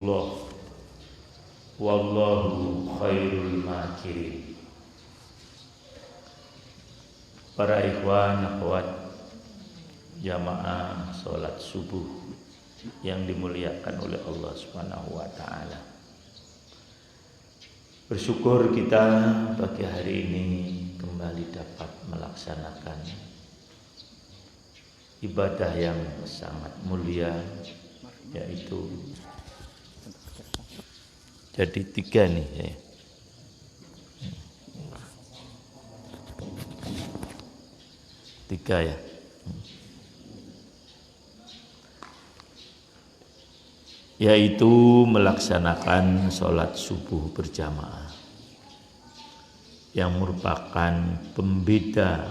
Allah wallahu khairul makirin. Para ikhwan akhwat jamaah salat subuh yang dimuliakan oleh Allah Subhanahu wa taala. Bersyukur kita pagi hari ini kembali dapat melaksanakan ibadah yang sangat mulia, yaitu jadi 3 nih ya. Tiga ya. Yaitu melaksanakan sholat subuh berjamaah yang merupakan pembeda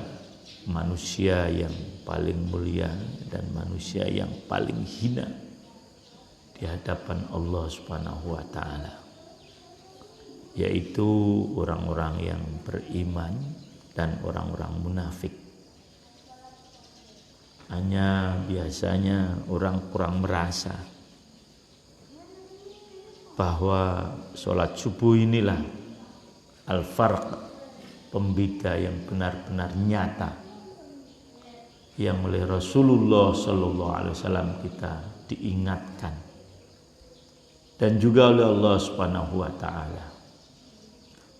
manusia yang paling mulia dan manusia yang paling hina di hadapan Allah Subhanahu wa taala, yaitu orang-orang yang beriman dan orang-orang munafik. Hanya biasanya orang kurang merasa bahwa sholat subuh inilah al-farq, pembeda yang benar-benar nyata yang oleh Rasulullah Sallallahu Alaihi Wasallam kita diingatkan dan juga oleh Allah Subhanahu wa taala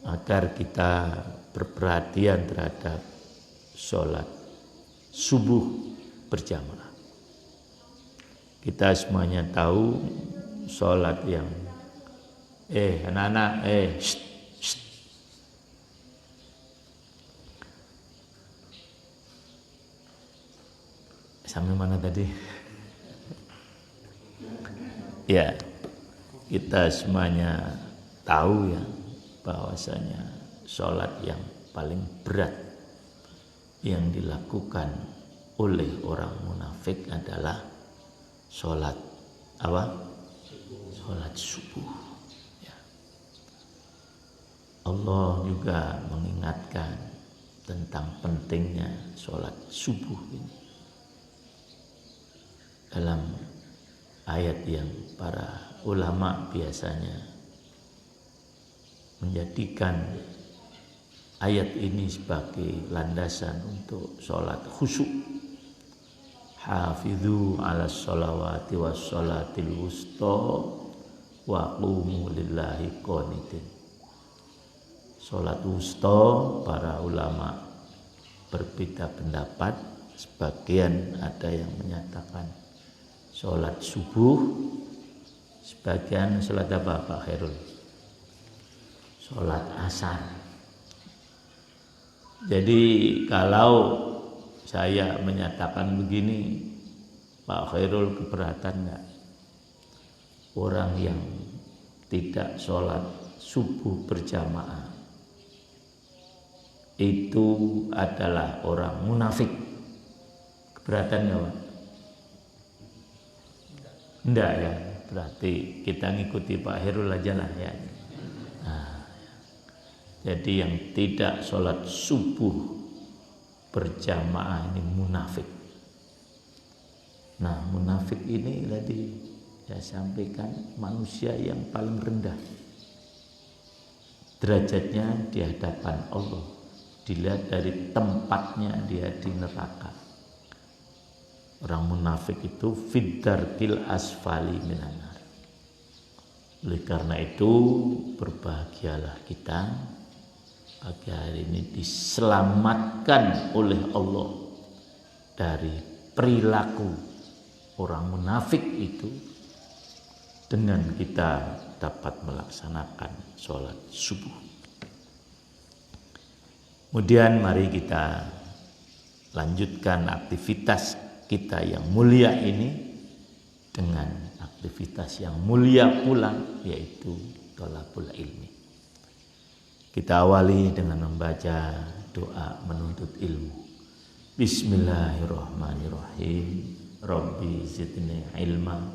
agar kita berperhatian terhadap sholat subuh berjamaah. Kita semuanya tahu sholat yang anak-anak sampai mana tadi? Ya, kita semuanya tahu ya bahwasanya sholat yang paling berat yang dilakukan oleh orang munafik adalah sholat apa? Sholat subuh. Ya. Allah juga mengingatkan tentang pentingnya sholat subuh ini dalam ayat yang para ulama biasanya menjadikan ayat ini sebagai landasan untuk sholat khusyuk. Hafidhu ala sholawati was sholatil wusta wa qumu lillahi qanitin. Sholat wusta, para ulama berbeda pendapat. Sebagian ada yang menyatakan sholat subuh, sebagian sholat apa Pak Khairul? Sholat asar. Jadi kalau saya menyatakan begini, Pak Khairul keberatan enggak? Orang yang tidak sholat subuh berjamaah itu adalah orang munafik. Keberatan enggak Pak? Enggak ya, berarti kita ngikuti Pak Khairul aja lah ya. Jadi yang tidak sholat subuh berjamaah ini munafik. Nah, munafik ini tadi saya sampaikan manusia yang paling rendah derajatnya di hadapan Allah, dilihat dari tempatnya dia di neraka. Orang munafik itu fiddarkil asfali minan nar. Oleh karena itu berbahagialah kita pagi hari ini diselamatkan oleh Allah dari perilaku orang munafik itu dengan kita dapat melaksanakan sholat subuh. Kemudian mari kita lanjutkan aktivitas kita yang mulia ini dengan aktivitas yang mulia pula, yaitu thalabul ilmi. Kita awali dengan membaca doa menuntut ilmu. Bismillahirrahmanirrahim. Rabbi zidni ilma.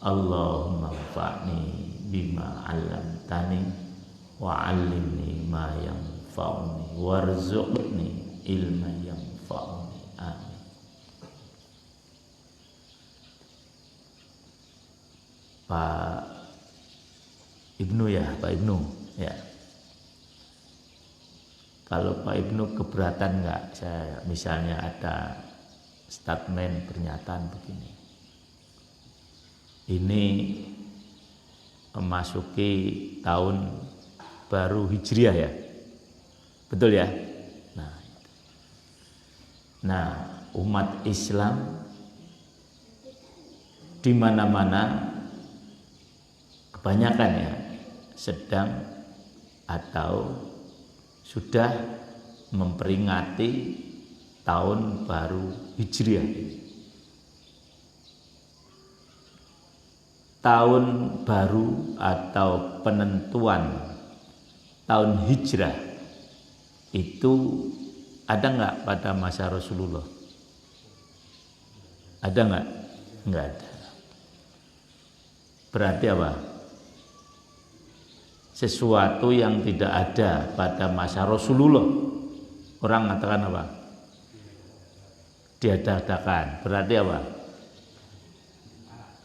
Allahumma anfa'ni bima 'allamtani wa 'allimni ma yanfa'uni warzuqni ilma yanfa'uni. Amin. Pak Ibnu ya, Pak Ibnu ya. Kalau Pak Ibnu keberatan nggak, saya misalnya ada statement pernyataan begini, ini memasuki tahun baru Hijriah ya, betul ya? Nah, umat Islam di mana-mana kebanyakan ya sedang atau sudah memperingati tahun baru Hijriah. Tahun baru atau penentuan tahun Hijrah itu ada nggak pada masa Rasulullah? Ada nggak? Nggak ada. Berarti apa? Sesuatu yang tidak ada pada masa Rasulullah, orang mengatakan apa? Diadakan. Berarti apa?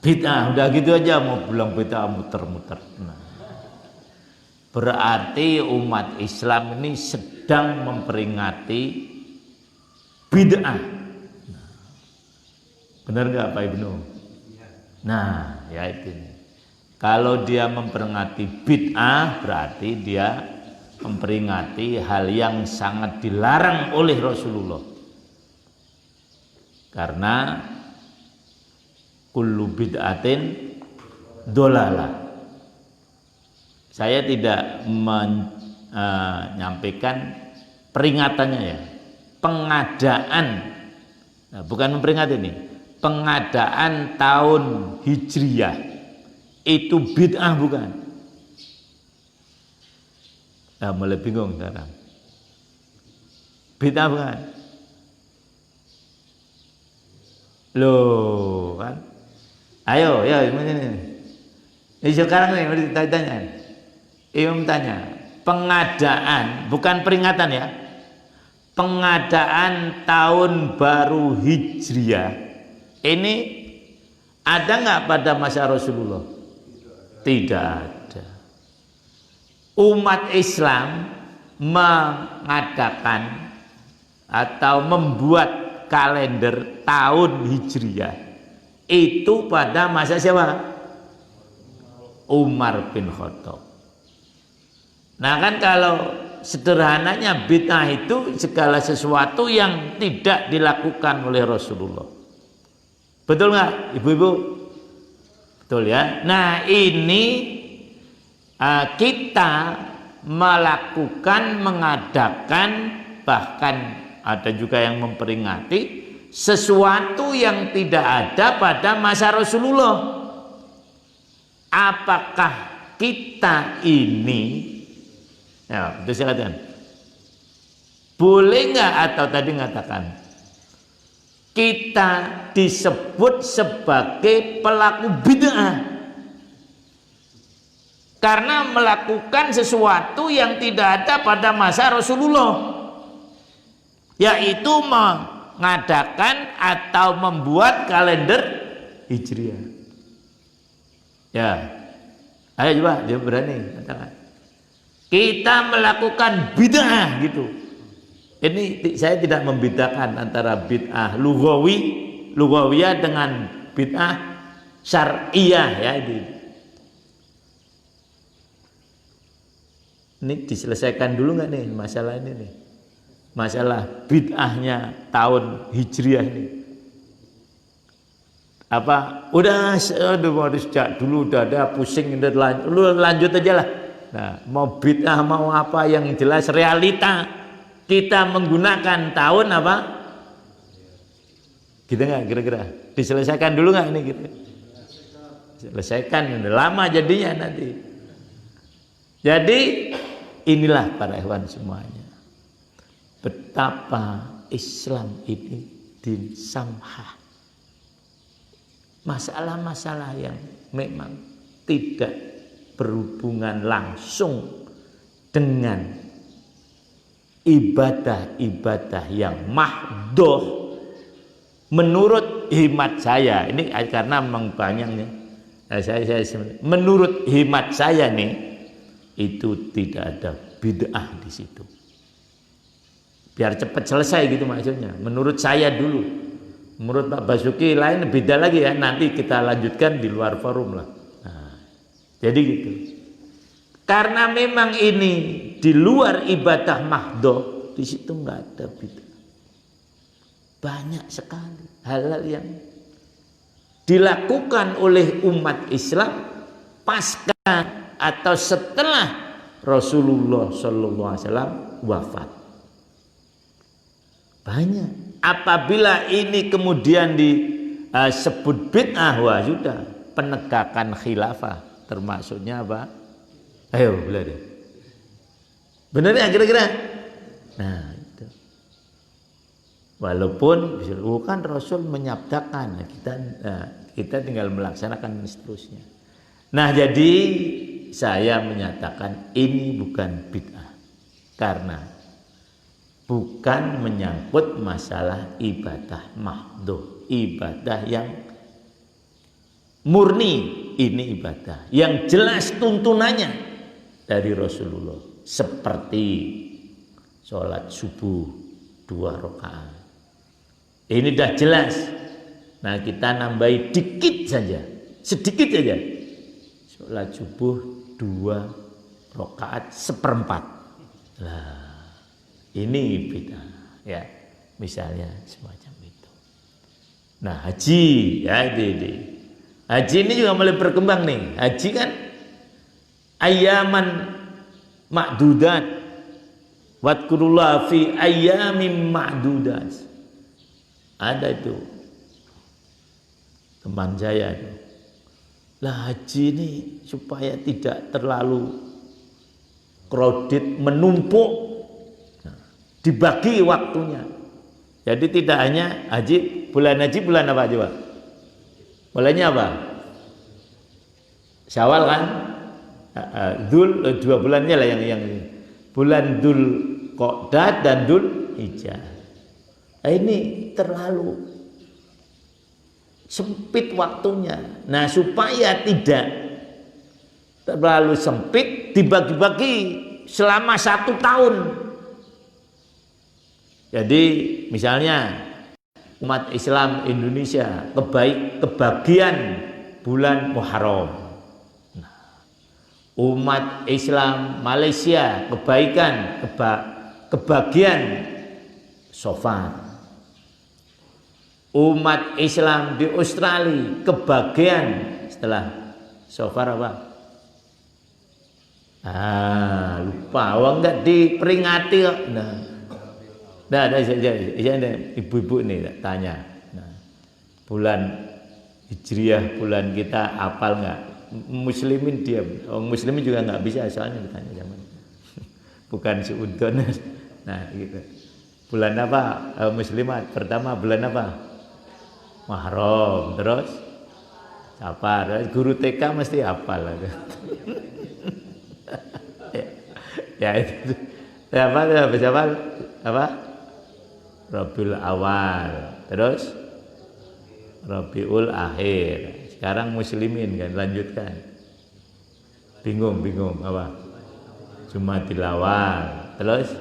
Bid'ah. Udah gitu aja mau bilang bid'ah, muter-muter. Nah, berarti umat Islam ini sedang memperingati bid'ah. Benar nggak Pak Ibnu? Nah, ya itu. Kalau dia memperingati bid'ah, berarti dia memperingati hal yang sangat dilarang oleh Rasulullah. Karena kullu bid'atin dolalah. Saya tidak menyampaikan peringatannya ya. Pengadaan, nah, bukan memperingati ini, pengadaan tahun Hijriah itu bid'ah bukan? Nah, mulai bingung sekarang. Bid'ah bukan? Loh kan? Ayo, ya ini sekarang nih ditanya. Imam tanya, pengadaan bukan peringatan ya. Pengadaan tahun baru Hijriah ini ada nggak pada masa Rasulullah? Tidak ada. Umat Islam mengadakan atau membuat kalender tahun Hijriah itu pada masa siapa? Umar bin Khattab. Nah kan kalau sederhananya bid'ah itu segala sesuatu yang tidak dilakukan oleh Rasulullah. Betul nggak ibu-ibu? Betul ya. Nah ini kita melakukan, mengadakan, bahkan ada juga yang memperingati sesuatu yang tidak ada pada masa Rasulullah. Apakah kita ini, ya itu saya katakan, boleh nggak atau tadi mengatakan kita disebut sebagai pelaku bid'ah karena melakukan sesuatu yang tidak ada pada masa Rasulullah, yaitu mengadakan atau membuat kalender Hijriah. Ya, ayo coba dia berani katakan kita melakukan bid'ah gitu. Ini saya tidak membedakan antara bid'ah lugawiyah dengan bid'ah syar'iyah ya ini diselesaikan dulu nggak nih masalah ini nih, masalah bid'ahnya tahun Hijriah ini. Apa udah sejak dulu udah ada pusing udah lanjut aja lah. Nah, mau bid'ah mau apa yang jelas realita kita menggunakan tahun apa? Gitu nggak kira-kira? Diselesaikan dulu nggak ini gitu? Selesaikan, udah lama jadinya nanti. Jadi inilah para ikhwan semuanya, betapa Islam ini din samhah. Masalah-masalah yang memang tidak berhubungan langsung dengan ibadah-ibadah yang mahdoh menurut hemat saya ini karena memang banyaknya Menurut hemat saya nih, itu tidak ada bid'ah di situ. Biar cepat selesai gitu maksudnya. Menurut saya dulu. Menurut Pak Basuki lain beda lagi ya. Nanti kita lanjutkan di luar forum lah. Nah, jadi gitu. Karena memang ini di luar ibadah mahdoh, di situ nggak ada bid'ah. Banyak sekali hal-hal yang dilakukan oleh umat Islam pasca atau setelah Rasulullah SAW wafat. Banyak. Apabila ini kemudian disebut bid'ah, wah sudah, penegakan khilafah, termasuknya apa? Ayo belajar. Benar ya kira-kira? Nah itu. Walaupun bukan Rasul menyabdakan, kita tinggal melaksanakan seterusnya. Nah jadi saya menyatakan ini bukan bid'ah karena bukan menyangkut masalah ibadah mahdoh, ibadah yang murni. Ini ibadah yang jelas tuntunannya dari Rasulullah, seperti sholat subuh 2 rakaat. Ini dah jelas. Nah kita nambahi dikit saja, sedikit saja. Sholat subuh 2 rakaat 1/4. Lah ini beda ya, misalnya semacam itu. Nah haji ya ini. Haji ini juga mulai berkembang nih. Haji kan ayaman ma'dudat, wadkurullah fi ayamin ma'dudat. Ada itu teman saya itu. Lah haji ini supaya tidak terlalu crowded, menumpuk, dibagi waktunya. Jadi tidak hanya haji bulan apa coba? Bulannya apa? Syawal kan? Dzul 2 bulannya lah yang bulan Dzul Qa'dah dan Dzul Hijjah. Ini terlalu sempit waktunya. Nah, supaya tidak terlalu sempit, dibagi-bagi selama 1 tahun. Jadi misalnya umat Islam Indonesia kebagian bulan Muharram. Nah, umat Islam Malaysia kebagian Safar. Umat Islam di Australia kebagian setelah Safar apa? Lupa. Wong enggak diperingati kok. Nah, ibu-ibu nih tanya. Nah, bulan Hijriah, bulan kita apal nggak? Muslimin diam. Muslimin juga nggak bisa, soalnya ditanya zaman. Bukan seudon. Nah, gitu. Bulan apa? Muslimat pertama bulan apa? Muharram, terus Safar. Guru TK mesti hafal. Ya itu. Apa? Rabiul Awal, terus Rabiul Akhir. Sekarang muslimin kan, lanjutkan. Bingung apa? Jumadil Awal, terus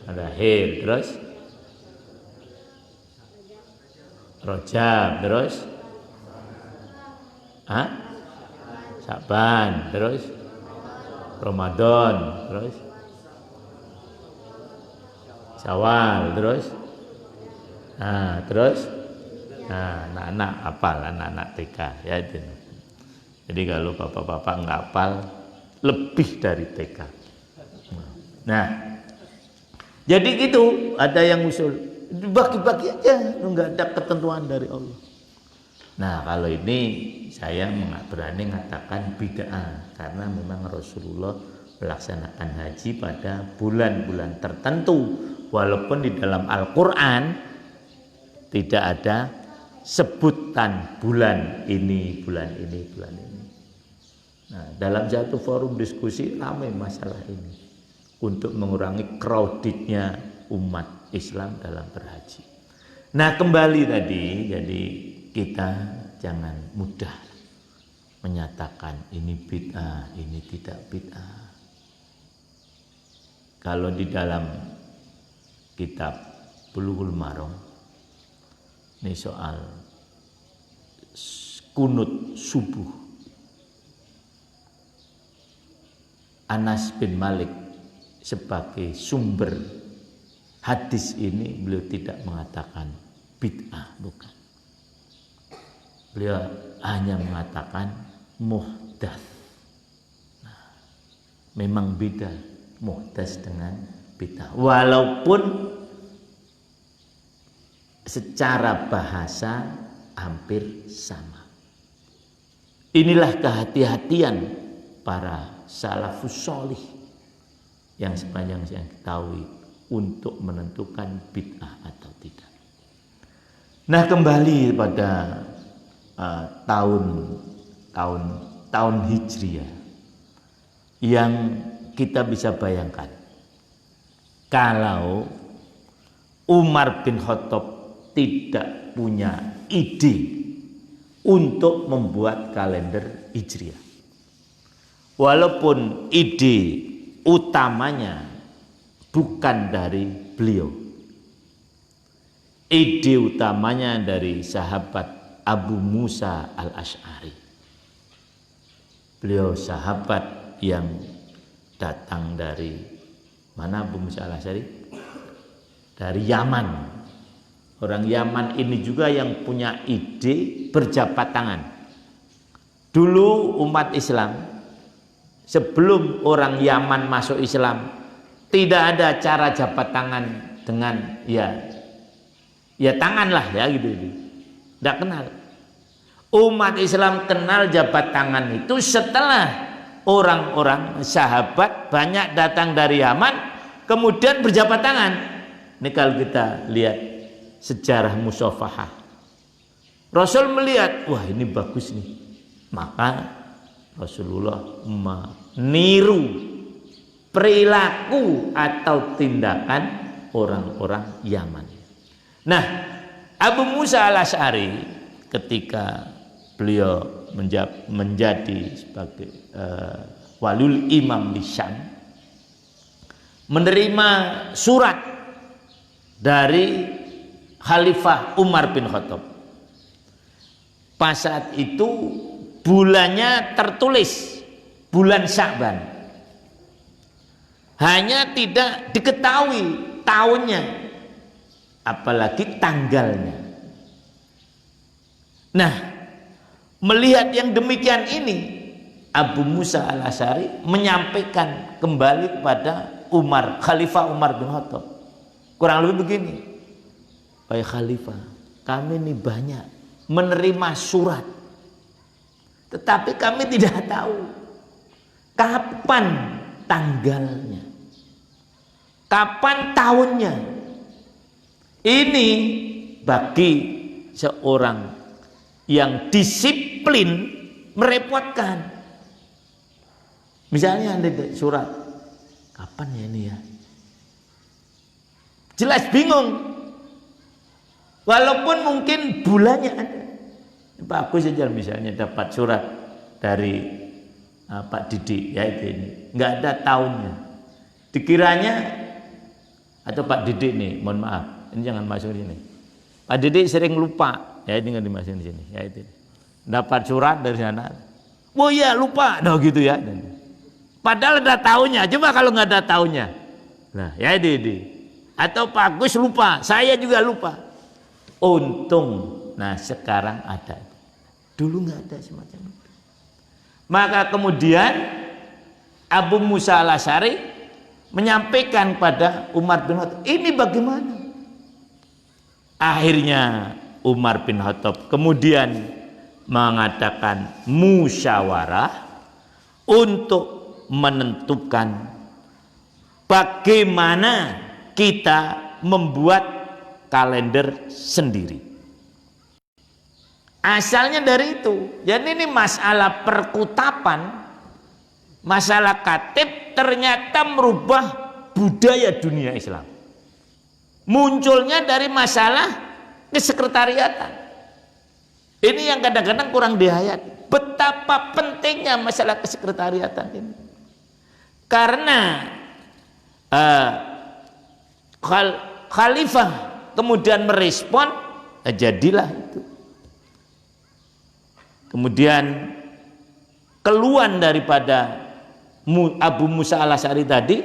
ada Akhir, terus Rajab, terus Sa'ban, terus Ramadan, terus Syawal, terus anak-anak hafal, anak-anak TK ya itu. Jadi kalau bapak-bapak nggak hafal, lebih dari TK. Nah, jadi gitu, ada yang usul bagi-bagi aja, nggak ada ketentuan dari Allah. Nah, kalau ini saya berani mengatakan bid'ah karena memang Rasulullah melaksanakan haji pada bulan-bulan tertentu, walaupun di dalam Al-Quran tidak ada sebutan bulan ini. Nah, dalam satu forum diskusi ramai masalah ini untuk mengurangi crowdednya umat Islam dalam berhaji. Nah, kembali tadi, jadi kita jangan mudah menyatakan ini bid'ah, ini tidak bid'ah. Kalau di dalam kitab Bulughul Maram ini soal kunut subuh, Anas bin Malik sebagai sumber hadis ini, beliau tidak mengatakan bid'ah, bukan. Beliau hanya mengatakan muhdats. Nah, memang beda muhdats dengan bid'ah, walaupun secara bahasa hampir sama. Inilah kehati-hatian para salafus sholih yang sepanjang saya ketahui untuk menentukan bid'ah atau tidak. Nah, kembali pada tahun Hijriah yang kita bisa bayangkan, kalau Umar bin Khattab tidak punya ide untuk membuat kalender Hijriah, walaupun ide utamanya bukan dari beliau, ide utamanya dari sahabat Abu Musa al-Asy'ari. Beliau sahabat yang datang dari mana? Abu Musa al-Asy'ari dari Yaman. Orang Yaman ini juga yang punya ide berjabat tangan. Dulu umat Islam sebelum orang Yaman masuk Islam tidak ada cara jabat tangan dengan ya tangan lah ya gitu. Tidak kenal. Umat Islam kenal jabat tangan itu setelah orang-orang sahabat banyak datang dari Yaman kemudian berjabat tangan. Ini kalau kita lihat sejarah musafahah, Rasul melihat, wah ini bagus nih, maka Rasulullah meniru perilaku atau tindakan orang-orang Yaman. Nah, Abu Musa al-Asy'ari ketika beliau menjadi sebagai waliul imam di Syam, menerima surat dari Khalifah Umar bin Khattab. Pas saat itu bulannya tertulis bulan Sya'ban, hanya tidak diketahui tahunnya, apalagi tanggalnya. Nah, melihat yang demikian ini, Abu Musa al-Asy'ari menyampaikan kembali kepada Khalifah Umar bin Khattab. Kurang lebih begini, wahai Khalifah, kami ini banyak menerima surat, tetapi kami tidak tahu kapan tanggalnya, kapan tahunnya. Ini bagi seorang yang disiplin merepotkan. Misalnya ada surat, kapan ya ini ya? Jelas bingung. Walaupun mungkin bulannya ada. Bagus saja misalnya dapat surat dari Pak Didik, ya ini nggak ada tahunnya. Dikiranya atau Pak Didik nih, mohon maaf, ini jangan masuk di sini. Pak Didik sering lupa, ya ini nggak dimasukin di sini, ya itu. Dapat surat dari sana, oh iya lupa, nah gitu ya. Padahal ada tahunnya, coba kalau nggak ada tahunnya, nah ya ini. Atau Pak Gus lupa, saya juga lupa. Untung, nah sekarang ada. Dulu nggak ada semacam itu. Maka kemudian Abu Musa al-Asy'ari menyampaikan pada Umar bin Khattab, ini bagaimana? Akhirnya Umar bin Khattab kemudian mengadakan musyawarah untuk menentukan bagaimana kita membuat kalender sendiri. Asalnya dari itu. Jadi ini masalah perkutapan, masalah katib ternyata merubah budaya dunia Islam. Munculnya dari masalah kesekretariatan. Ini yang kadang-kadang kurang dihayati. betapa pentingnya masalah kesekretariatan ini. Karena khalifah kemudian merespon, jadilah itu. Kemudian keluhan daripada Abu Musa al-Asy'ari tadi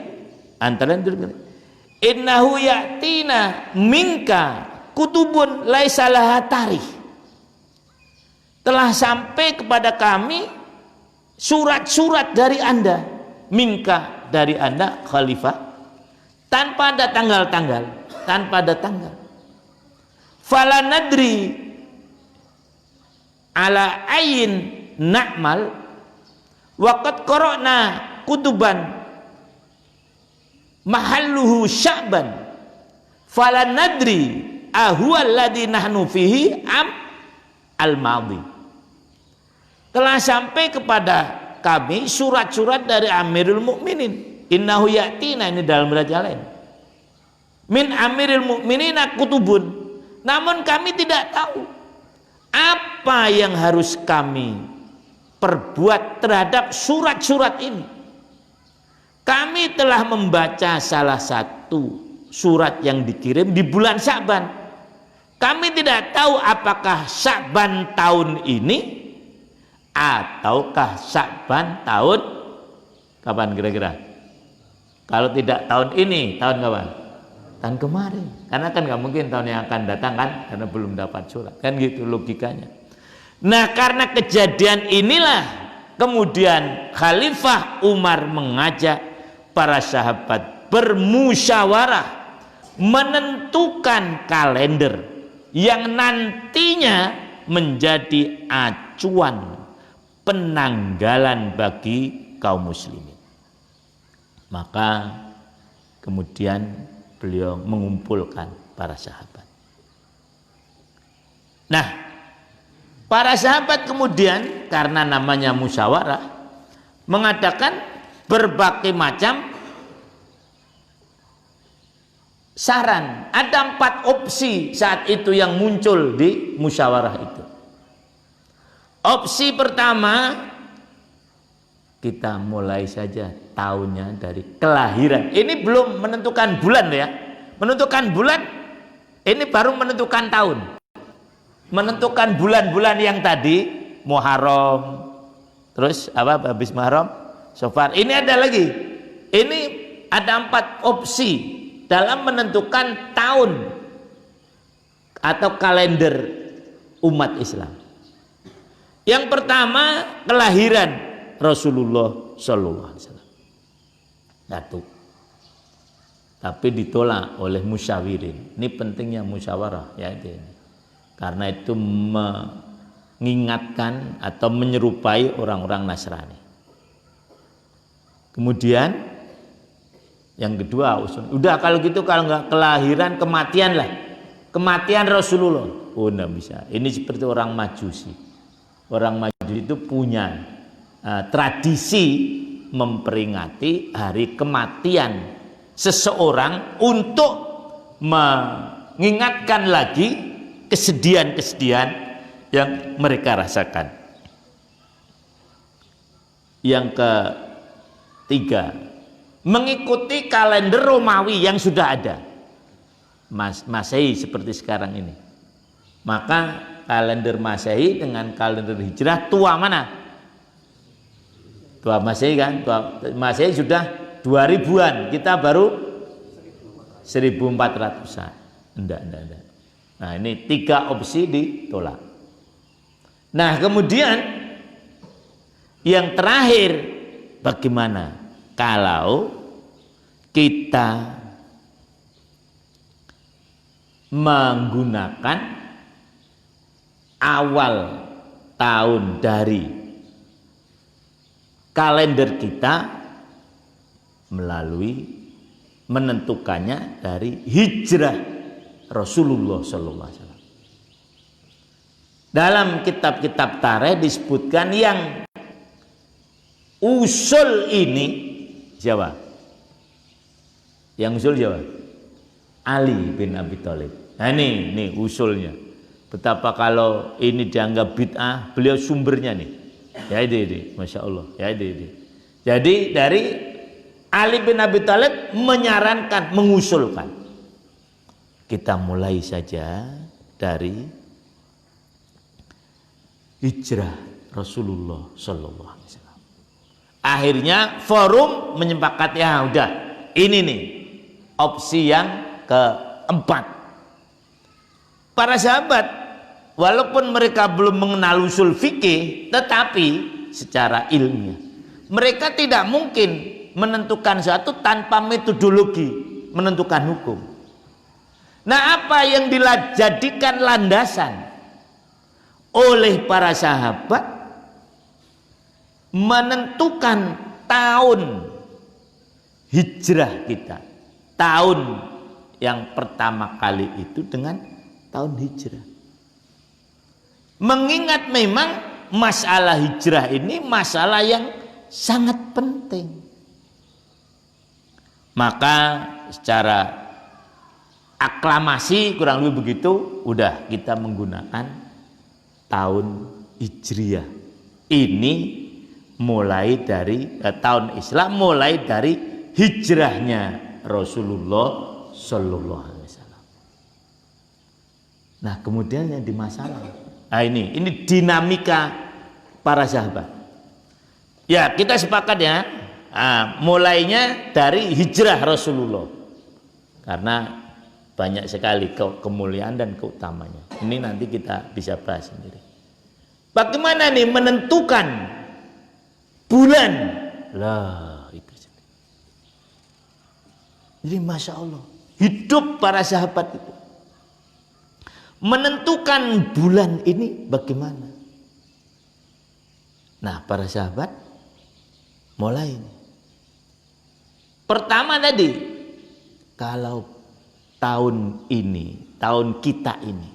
antara innahu ya'tina minka kutubun laisa laha tarikh. Telah sampai kepada kami surat-surat dari Anda, minka dari Anda khalifah, tanpa ada tanggal-tanggal, tanpa ada tanggal. Fala nadri ala ayin na'mal waqad qara'na kutuban mahalluhu sya'ban fala nadri ahuwa alladhi nahnu fihi am al-madhi. Telah sampai kepada kami surat-surat dari Amirul Mukminin, innahu ya'tina, ini dalam raja lain, min Amirul Mukminina kutubun, namun kami tidak tahu apa yang harus kami perbuat terhadap surat-surat ini. Kami telah membaca salah satu surat yang dikirim di bulan Sya'ban. Kami tidak tahu apakah Sya'ban tahun ini ataukah Sya'ban tahun kapan kira-kira? Kalau tidak tahun ini, tahun kapan? Tahun kemarin. Karena kan nggak mungkin tahun yang akan datang kan, karena belum dapat surat. Kan gitu logikanya. Nah, karena kejadian inilah kemudian Khalifah Umar mengajak para sahabat bermusyawarah menentukan kalender yang nantinya menjadi acuan penanggalan bagi kaum muslimin. Maka kemudian beliau mengumpulkan para sahabat. Nah, para sahabat kemudian karena namanya musyawarah mengadakan berbagai macam saran. Ada 4 opsi saat itu yang muncul di musyawarah itu. Opsi pertama, kita mulai saja tahunnya dari kelahiran. Ini belum menentukan bulan ya. Menentukan bulan, ini baru menentukan tahun. Menentukan bulan-bulan yang tadi, Muharram, terus apa habis Muharram, Safar. Ini ada lagi. Ini ada 4 opsi dalam menentukan tahun atau kalender umat Islam. Yang pertama, kelahiran Rasulullah Sallallahu Alaihi Wasallam. Satu. Tapi ditolak oleh musyawirin. Ini pentingnya musyawarah ya ini. Karena itu mengingatkan atau menyerupai orang-orang Nasrani. Kemudian yang kedua, udah kalau gitu kalau nggak kelahiran, kematian lah. Kematian Rasulullah. Oh, enggak bisa. Ini seperti orang Majusi. Orang Majusi itu punya tradisi memperingati hari kematian seseorang untuk mengingatkan lagi kesedihan-kesedihan yang mereka rasakan. Yang ketiga, mengikuti kalender Romawi yang sudah ada, Masehi seperti sekarang ini. Maka kalender Masehi dengan kalender Hijrah tua mana? Tua Masehi kan? Tua Masehi sudah 2000-an, kita baru 1400-an. Enggak. Nah, ini 3 opsi ditolak. Nah, kemudian yang terakhir, bagaimana kalau kita menggunakan awal tahun dari kalender kita melalui menentukannya dari hijrah Rasulullah Sallallahu Alaihi Wasallam. Dalam kitab-kitab tarikh disebutkan yang usul ini siapa? Yang usul siapa? Ali bin Abi Thalib. Nah ini usulnya. Betapa kalau ini dianggap bid'ah, beliau sumbernya nih. Ya ini, Masya Allah. Ya ini. Jadi dari Ali bin Abi Thalib menyarankan, mengusulkan, kita mulai saja dari hijrah Rasulullah Sallallahu Alaihi Wasallam. Akhirnya forum menyepakati, ya udah, ini nih opsi yang keempat. Para sahabat, walaupun mereka belum mengenal usul fikih, tetapi secara ilmiah mereka tidak mungkin menentukan sesuatu tanpa metodologi menentukan hukum. Nah, apa yang dijadikan landasan oleh para sahabat menentukan tahun hijrah kita, tahun yang pertama kali itu dengan tahun hijrah. Mengingat memang masalah hijrah ini masalah yang sangat penting. Maka secara aklamasi kurang lebih begitu, udah kita menggunakan tahun hijriah. Ini mulai dari tahun Islam, mulai dari hijrahnya Rasulullah Sallallahu Alaihi Wasallam. Nah, kemudian yang dimasalah, ini dinamika para sahabat. Ya, kita sepakat ya. Mulainya dari hijrah Rasulullah, karena banyak sekali kemuliaan dan keutamanya. Ini nanti kita bisa bahas sendiri. Bagaimana nih menentukan bulan? Lah itu. Jadi Masya Allah, hidup para sahabat itu menentukan bulan ini bagaimana. Nah, para sahabat mulai ini. Pertama tadi, kalau tahun ini, tahun kita ini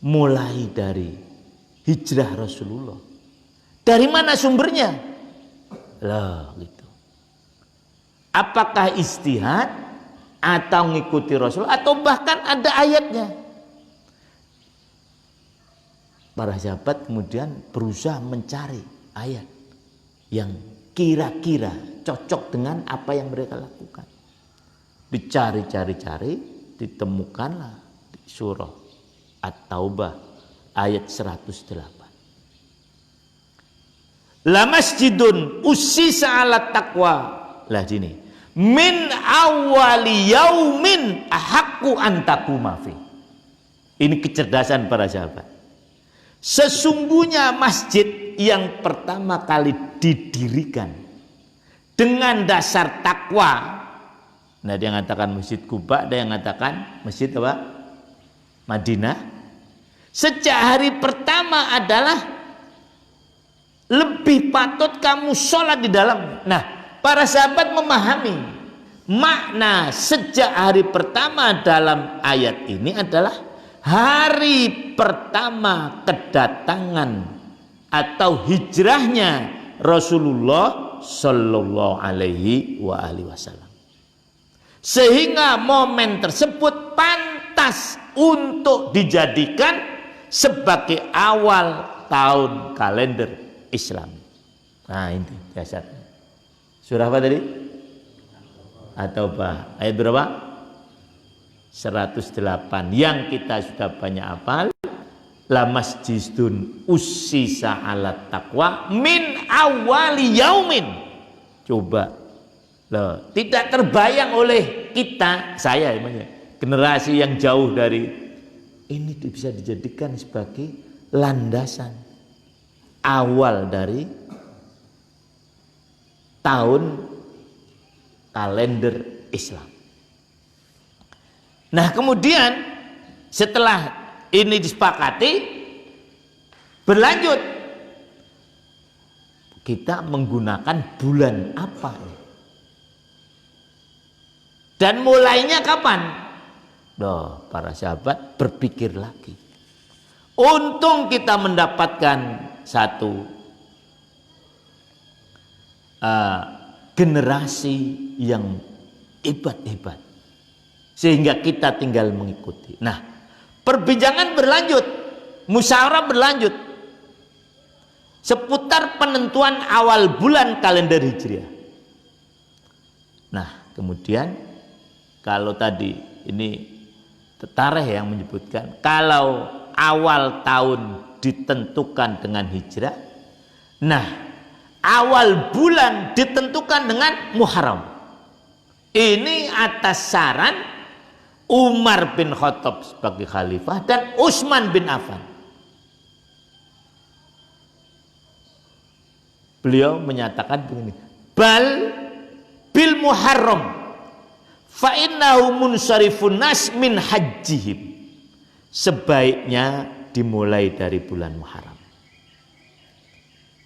mulai dari hijrah Rasulullah. Dari mana sumbernya? Lah gitu. Apakah istihad atau ngikuti Rasul atau bahkan ada ayatnya? Para sahabat kemudian berusaha mencari ayat yang kira-kira cocok dengan apa yang mereka lakukan. Dicari-cari, ditemukanlah di surah At-Taubah ayat 108. La masjidun ussisa 'ala taqwa. Lah sini. Min awwali yaumin ahaqqu an taquma fi. Ini kecerdasan para sahabat. Sesungguhnya masjid yang pertama kali didirikan dengan dasar takwa. Nah, dia mengatakan Masjid Kuba, ada yang mengatakan Masjid apa? Madinah. Sejak hari pertama adalah lebih patut kamu sholat di dalam. Nah, para sahabat memahami makna sejak hari pertama dalam ayat ini adalah hari pertama kedatangan atau hijrahnya Rasulullah Sallallahu Alaihi Wasallam. Sehingga momen tersebut pantas untuk dijadikan sebagai awal tahun kalender Islam. Nah, ini dasarnya. Surah apa tadi? At-Taubah. Ayat berapa? 108. Yang kita sudah banyak hafal. La masjidun ussisa 'ala taqwa min awwali yaumin. Coba loh, tidak terbayang oleh kita, saya generasi yang jauh dari ini bisa dijadikan sebagai landasan awal dari tahun kalender Islam. Nah, kemudian setelah ini disepakati, berlanjut kita menggunakan bulan apa dan mulainya kapan? Loh, para sahabat berpikir lagi. Untung kita mendapatkan satu generasi yang hebat-hebat sehingga kita tinggal mengikuti. Nah, perbincangan berlanjut, musyawarah berlanjut. seputar penentuan awal bulan kalender Hijriah. Nah, kemudian kalau tadi ini Tarikh yang menyebutkan kalau awal tahun ditentukan dengan hijrah, nah awal bulan ditentukan dengan Muharram. Ini atas saran Umar bin Khattab sebagai khalifah dan Utsman bin Affan. Beliau menyatakan begini, bal bil Muharram fa innahu munsharifun nas min hajjihim. Sebaiknya dimulai dari bulan Muharram.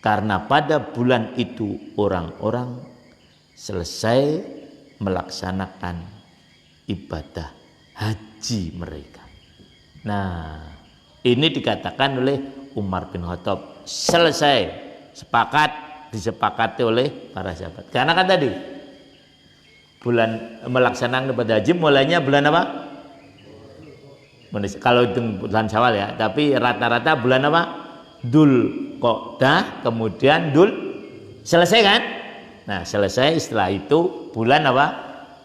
Karena pada bulan itu orang-orang selesai melaksanakan ibadah haji mereka. Nah, ini dikatakan oleh Umar bin Khattab selesai, disepakati oleh para sahabat. Karena kan tadi bulan melaksanakan ibadah haji mulainya bulan apa? Kalau itu bulan Syawal ya, tapi rata-rata bulan apa? Dzul Qa'dah, kemudian selesai kan? Nah, selesai setelah itu bulan apa?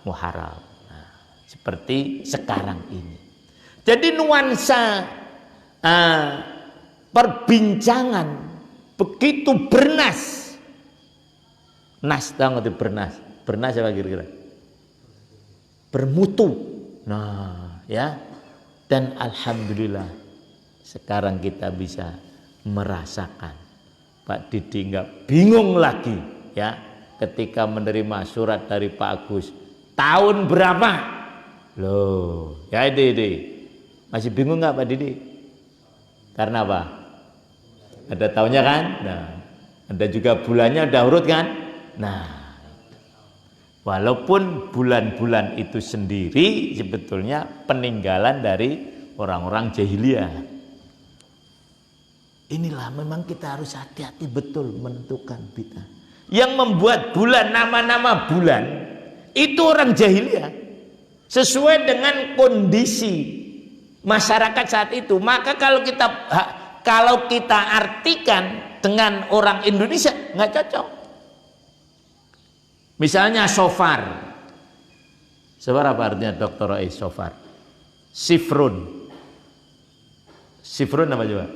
Muharram. Nah, seperti sekarang ini. Jadi nuansa perbincangan begitu bernas. Nas, tahu nggak itu bernas? Bernas apa kira-kira? Bermutu. Nah, ya. Dan alhamdulillah sekarang kita bisa merasakan Pak Didi nggak bingung lagi ya ketika menerima surat dari Pak Agus. Tahun berapa? Loh, ya Didi. Masih bingung nggak Pak Didi? Karena apa? Ada tahunnya kan? Nah, ada juga bulannya udah urut kan? Nah, walaupun bulan-bulan itu sendiri sebetulnya peninggalan dari orang-orang jahiliyah. Inilah memang kita harus hati-hati betul menentukan bid'ah. Yang membuat bulan, nama-nama bulan itu orang jahiliyah. Sesuai dengan kondisi masyarakat saat itu. Maka kalau kita artikan dengan orang Indonesia nggak cocok. Misalnya Sofar. Sofar apa artinya Dr. Rois? Sofar. Sifrun. Sifrun apa coba?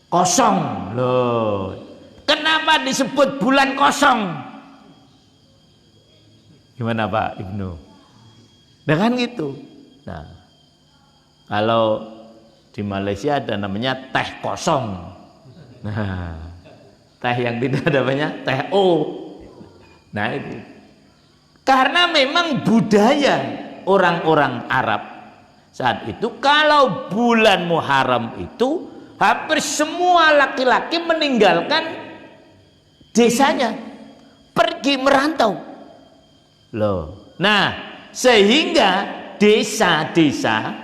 Kosong. Loh. Kenapa disebut bulan kosong? Gimana Pak Ibnu? Nah kan gitu. Nah, kalau di Malaysia ada namanya teh kosong. Nah, teh yang tidak ada namanya teh O. Nah itu karena memang budaya orang-orang Arab saat itu kalau bulan Muharram itu hampir semua laki-laki meninggalkan desanya pergi merantau loh. Nah sehingga desa-desa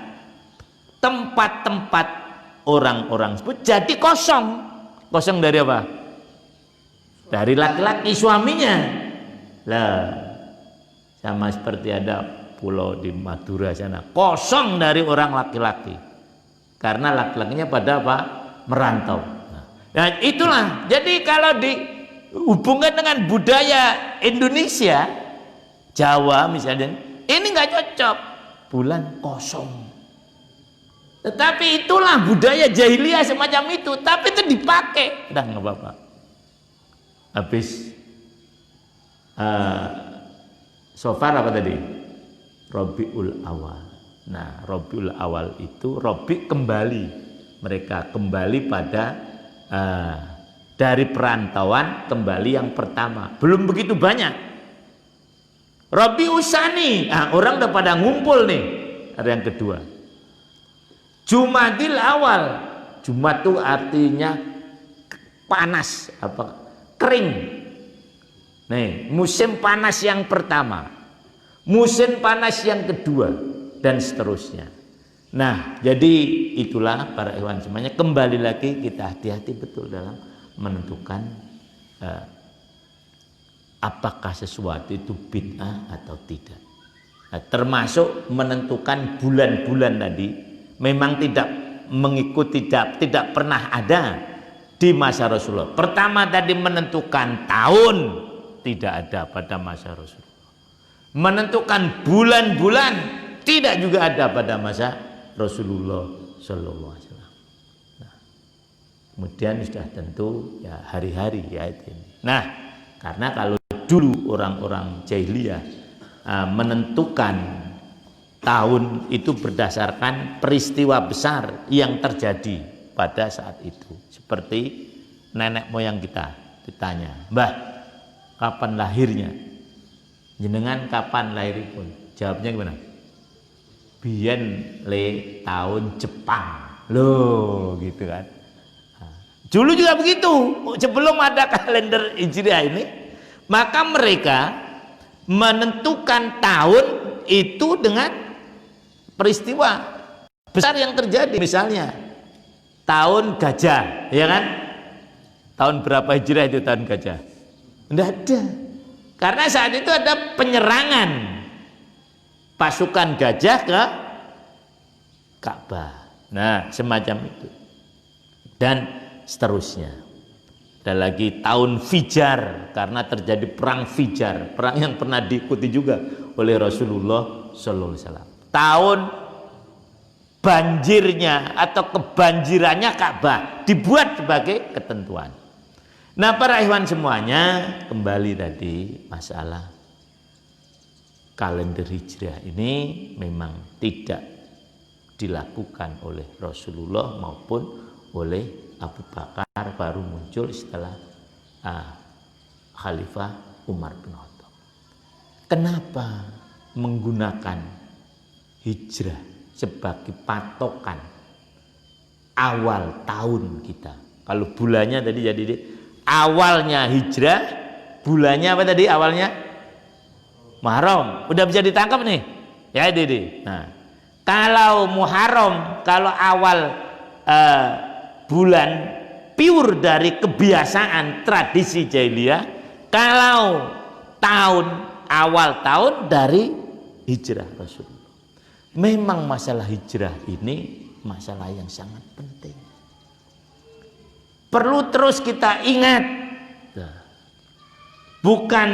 tempat-tempat orang-orang tersebut jadi kosong. Kosong dari apa? Dari laki-laki suaminya. Lah, sama seperti ada pulau di Madura sana kosong dari orang laki-laki karena laki-lakinya pada apa? Merantau. Nah itulah, jadi kalau dihubungkan dengan budaya Indonesia, Jawa misalnya, ini nggak cocok, bulan kosong. Tetapi itulah budaya jahiliyah semacam itu, tapi itu dipakai, udah nggak apa-apa. Habis Sofar apa tadi? Rabiul Awal. Nah, Rabiul Awal itu Rabi kembali. Mereka kembali pada dari perantauan kembali yang pertama. Belum begitu banyak. Rabiul Tsani. Nah, orang udah pada ngumpul nih. Ada yang kedua. Jumadil Awal. Jumat itu artinya panas, apa? Kering. Nih, musim panas yang pertama, musim panas yang kedua, dan seterusnya. Nah, jadi itulah para ikhwan semuanya. Kembali lagi kita hati-hati betul dalam menentukan apakah sesuatu itu bid'ah atau tidak. Nah, termasuk menentukan bulan-bulan tadi, memang tidak mengikuti, tidak pernah ada di masa Rasulullah. Pertama tadi menentukan tahun, tidak ada pada masa Rasulullah. Menentukan bulan-bulan, tidak juga ada pada masa Rasulullah Sallallahu Alaihi Wasallam. Nah, kemudian sudah tentu ya hari-hari ya itu. Nah, karena kalau dulu orang-orang jahiliyah menentukan tahun itu berdasarkan peristiwa besar yang terjadi pada saat itu. Seperti nenek moyang kita ditanya, "Mbah, kapan lahirnya? Jenengan kapan lahiripun?" Jawabnya gimana? Biyen le tahun Jepang. Loh, gitu kan. Dulu juga begitu. Sebelum ada kalender Hijriah ini, maka mereka menentukan tahun itu dengan peristiwa besar yang terjadi. Misalnya tahun gajah, ya kan? Tahun berapa Hijriah itu tahun gajah? Tidak ada. Karena saat itu ada penyerangan pasukan gajah ke Ka'bah. Nah, semacam itu. Dan seterusnya. Ada lagi tahun Fijar, karena terjadi perang Fijar, perang yang pernah diikuti juga oleh Rasulullah Sallallahu Alaihi Wasallam. Tahun banjirnya atau kebanjirannya Ka'bah dibuat sebagai ketentuan. Nah, para ikhwan semuanya, kembali tadi masalah kalender Hijriah ini memang tidak dilakukan oleh Rasulullah maupun oleh Abu Bakar, baru muncul setelah Khalifah Umar bin Khattab. Kenapa menggunakan hijrah sebagai patokan awal tahun kita? Kalau bulannya tadi jadi awalnya hijrah, bulannya apa tadi awalnya? Muharram. Udah bisa ditangkap nih? Ya, Dede. Nah, kalau Muharram, kalau awal bulan pure dari kebiasaan tradisi jahiliyah, kalau tahun awal tahun dari hijrah Rasulullah. Memang masalah hijrah ini masalah yang sangat penting. Perlu terus kita ingat. Bukan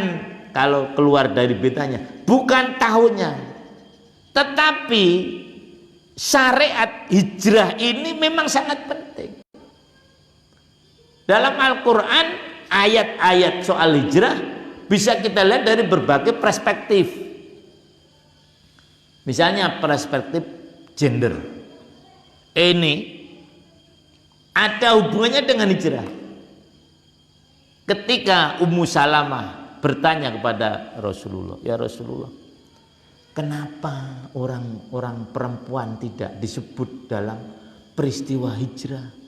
kalau keluar dari betanya, bukan tahunnya, tetapi syariat hijrah ini memang sangat penting. Dalam Al-Quran, ayat-ayat soal hijrah bisa kita lihat dari berbagai perspektif. Misalnya perspektif gender. Ini ada hubungannya dengan hijrah. Ketika Ummu Salamah bertanya kepada Rasulullah, "Ya Rasulullah, kenapa orang-orang perempuan tidak disebut dalam peristiwa hijrah?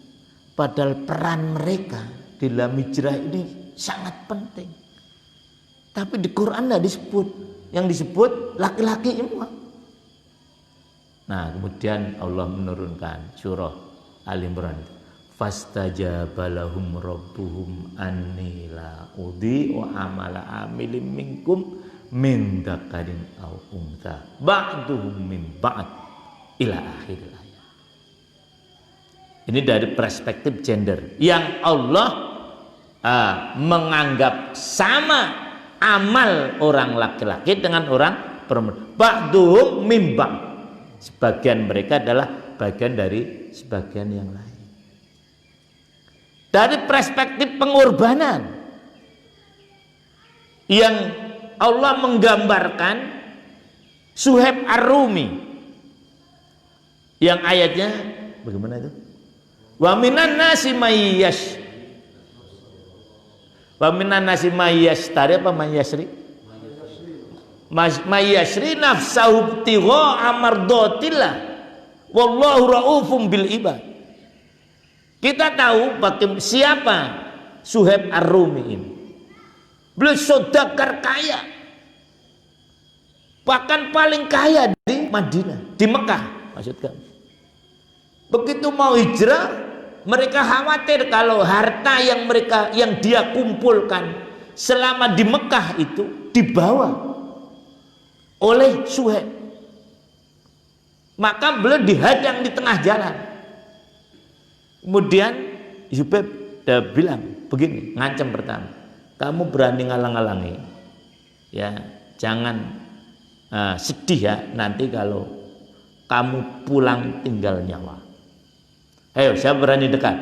Padahal peran mereka di dalam hijrah ini sangat penting. Tapi di Quran tidak disebut. Yang disebut laki-laki semua." Nah, kemudian Allah menurunkan surah Al-Imran. Fastajaba lahum rabbuhum anni la udhi'u amala amilin minkum min dzakarin aw untha ba'duhum min ba'd ila akhiril ayat. Ini dari perspektif gender yang Allah menganggap sama amal orang laki-laki dengan orang perempuan. Ba'duhum min ba'd. Sebagian mereka adalah bagian dari sebagian yang lain. Dari perspektif pengorbanan yang Allah menggambarkan Suhaib Ar-Rumi yang ayatnya bagaimana itu? Wa minan nasi mayyash wa minan nasi mayyashtari apa mayyashri? Mayyashri nafsahu tigha amardatillah wallahu raufum bil ibad. Kita tahu siapa Suhaib Ar-Rumi ini. Beliau saudagar kaya, bahkan paling kaya di Madinah, di Mekah maksudnya. Begitu mau hijrah, mereka khawatir kalau harta yang dia kumpulkan selama di Mekah itu dibawa oleh Suhaib. Maka beliau dihadang di tengah jalan. Kemudian Suhaib dia bilang begini, ngancam pertama, kamu berani ngalang-ngalangi, ya jangan sedih ya nanti kalau kamu pulang tinggal nyawa. Ayo, siapa berani dekat?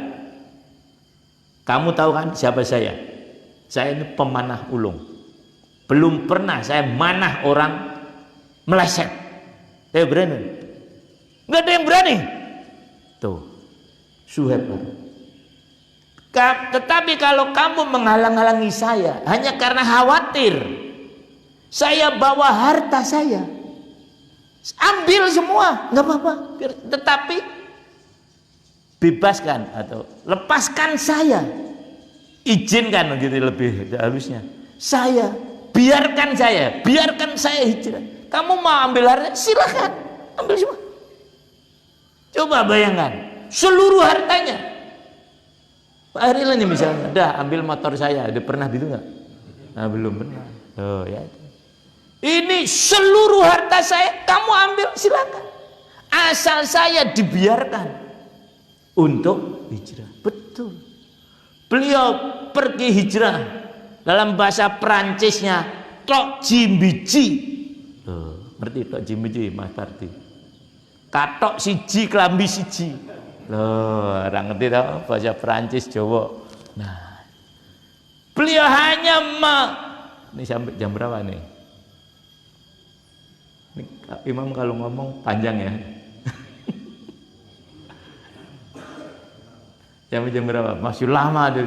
Kamu tahu kan siapa saya? Saya ini pemanah ulung. Belum pernah saya manah orang meleset. Saya berani? Nggak ada yang berani. Tuh, Suhaib. Tetapi kalau kamu menghalang-halangi saya hanya karena khawatir saya bawa harta saya, ambil semua, nggak apa-apa. Tetapi bebaskan atau lepaskan saya, izinkan gitu lebih halusnya. Biarkan saya hijrah. Kamu mau ambil harta, silakan, ambil semua. Coba bayangkan, seluruh hartanya. Pak Haril ini misalnya, dah ambil motor saya, udah pernah gitu nggak? Nah, belum pernah. Oh ya. Ini seluruh harta saya, kamu ambil silakan. Asal saya dibiarkan untuk hijrah. Betul. Beliau pergi hijrah dalam bahasa Perancisnya tok jimbiji. Ngerti tok jimbiji Mas Parti? Katok siji klambi siji. Loh, orang ngerti tau bahasa Perancis Jawa. Nah, beliau hanya ini sampai jam berapa nih? Ini Imam kalau ngomong panjang ya. Jam berapa? Masih lama deh.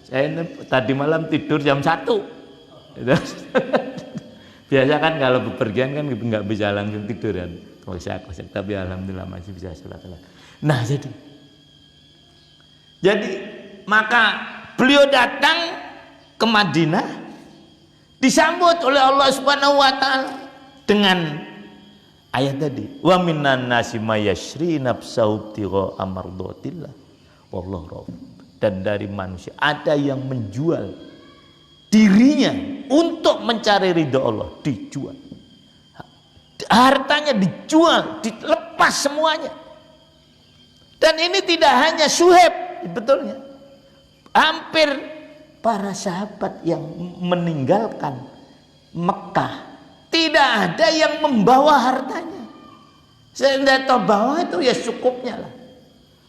Saya ini tadi malam tidur jam 1. Biasa kan kalau bepergian kan nggak bisa langsung tidur kan. Kosak, tapi alhamdulillah masih bisa sholat. Nah, jadi maka beliau datang ke Madinah disambut oleh Allah Subhanahu wa taala dengan ayat tadi, wa minan nasi mayashri nafsahu ibtigha amradatillah wallahu rauf. Dan dari manusia ada yang menjual dirinya untuk mencari ridha Allah, dijual. Hartanya dijual, dilepas semuanya. Dan ini tidak hanya Suhaib, betulnya. Hampir para sahabat yang meninggalkan Mekah, tidak ada yang membawa hartanya. Saya tahu bawa itu ya cukupnya lah.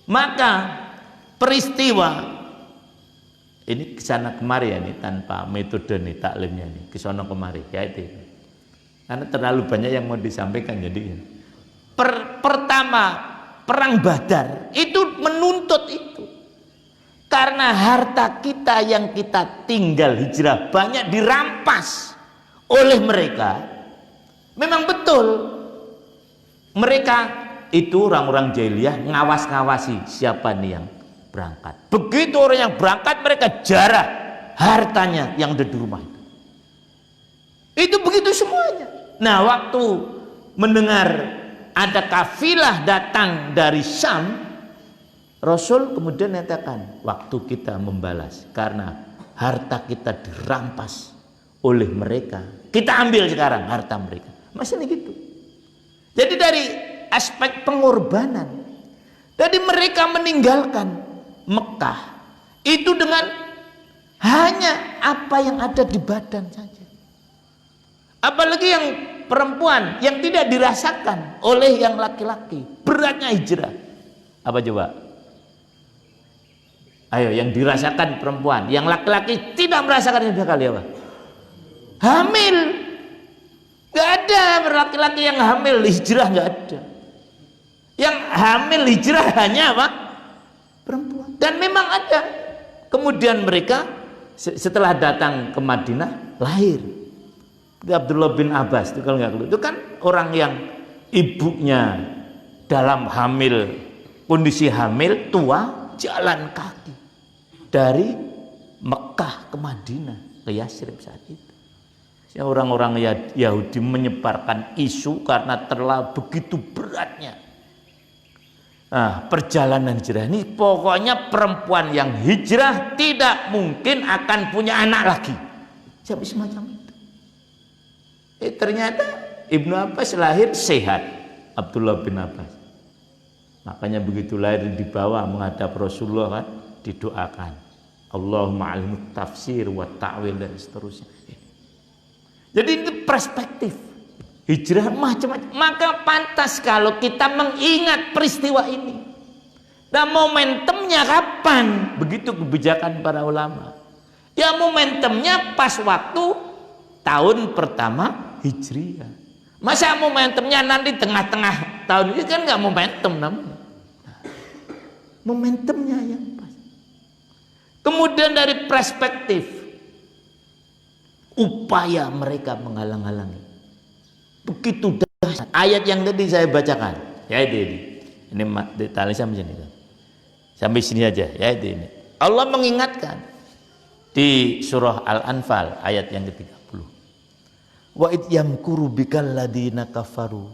Maka peristiwa ini kesana kemari ya nih, tanpa metode nih taklimnya nih, kesana kemari ya itu. Karena terlalu banyak yang mau disampaikan jadi. Pertama perang Badar itu menuntut itu. Karena harta kita yang kita tinggal hijrah banyak dirampas oleh mereka. Memang betul mereka itu orang-orang jahiliyah ngawas-ngawasi siapa nih yang berangkat. Begitu orang yang berangkat mereka jarah hartanya yang ada di rumah. Itu begitu semuanya. Nah, waktu mendengar ada kafilah datang dari Syam, Rasul kemudian nyatakan, waktu kita membalas karena harta kita dirampas oleh mereka. Kita ambil sekarang harta mereka. Maksudnya gitu. Jadi dari aspek pengorbanan. Jadi mereka meninggalkan Mekah itu dengan hanya apa yang ada di badan saja. Apalagi yang perempuan yang tidak dirasakan oleh yang laki-laki. Beratnya hijrah. Apa coba? Ayo, yang dirasakan perempuan, yang laki-laki tidak merasakan hijrah kali apa? Hamil. Gak ada laki-laki yang hamil hijrah, gak ada. Yang hamil hijrah hanya apa? Perempuan. Dan memang ada. Kemudian mereka setelah datang ke Madinah lahir. Abdullah bin Abbas itu kalau nggak itu kan orang yang ibunya dalam hamil, kondisi hamil tua, jalan kaki dari Mekah ke Madinah ke Yasrib saat itu. Orang-orang Yahudi menyebarkan isu karena terlalu begitu beratnya. Nah, perjalanan hijrah ini pokoknya perempuan yang hijrah tidak mungkin akan punya anak lagi. Sampai semacam itu. Ternyata Ibnu Abbas lahir sehat, Abdullah bin Abbas. Makanya begitu lahir dibawa menghadap Rasulullah kan, didoakan. Allahumma alimut tafsir wa ta'wil dan seterusnya. Jadi ini perspektif. Hijrah macam-macam. Maka pantas kalau kita mengingat peristiwa ini. Dan momentumnya kapan? Begitu kebijakan para ulama. Ya momentumnya pas waktu tahun pertama Hijriah. Masa momentumnya nanti tengah-tengah tahun ini kan nggak momentum namanya. Momentumnya yang pas. Kemudian dari perspektif upaya mereka menghalang-halangi. Begitu dahsyat. Ayat yang tadi saya bacakan. Ya ini tali sampai sini. Sampai sini aja. Ya ini. Allah mengingatkan di surah Al-Anfal ayat yang ke-30. Wa id yamkuru bikal ladina kafaru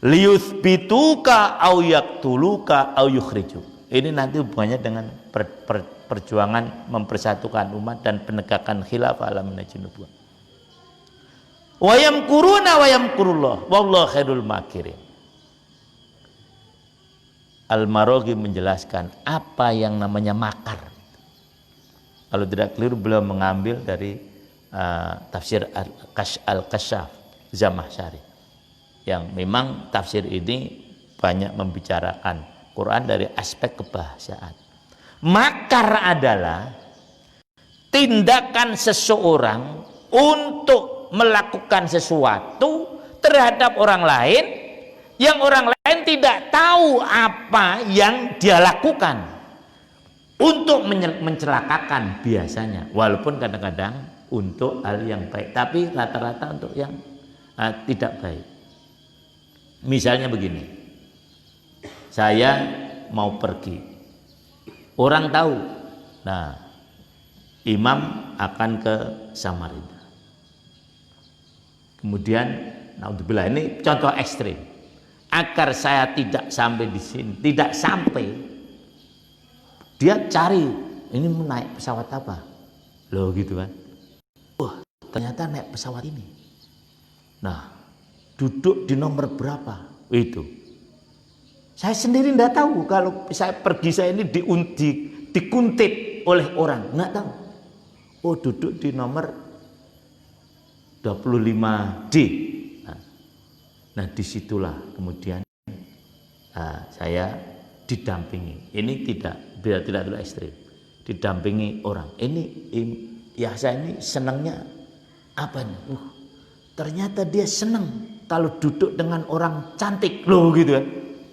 liyuthbituka aw yaqtuluka aw yukhrijuk. Ini nanti hubungannya dengan perjuangan mempersatukan umat dan penegakan khilafah ala manhajin nubuwah. Wa yamkuruna wa yamkurullah wallahu khairul makirin. Al-Maraghi menjelaskan apa yang namanya makar. Kalau tidak keliru beliau mengambil dari tafsir Al-Kasyaf Zamakhsyari yang memang tafsir ini banyak membicarakan Quran dari aspek kebahasaan. Makar adalah tindakan seseorang untuk melakukan sesuatu terhadap orang lain yang orang lain tidak tahu apa yang dia lakukan untuk mencelakakan biasanya, walaupun kadang-kadang untuk hal yang baik, tapi rata-rata untuk yang tidak baik. Misalnya begini, saya mau pergi, orang tahu, nah imam akan ke Samarinda, kemudian naudzubillah, ini contoh ekstrim, agar saya tidak sampai di sini, tidak sampai, dia cari ini mau naik pesawat apa, loh gitu kan, wah ternyata naik pesawat ini, nah duduk di nomor berapa itu. Saya sendiri tidak tahu kalau saya pergi, saya ini dikuntit oleh orang, nggak tahu. Oh duduk di nomor 25D. Nah disitulah kemudian saya didampingi. Ini tidak terlalu ekstrim. Didampingi orang. Ini ya saya ini senangnya apa nih? Ternyata dia senang kalau duduk dengan orang cantik loh gitu kan.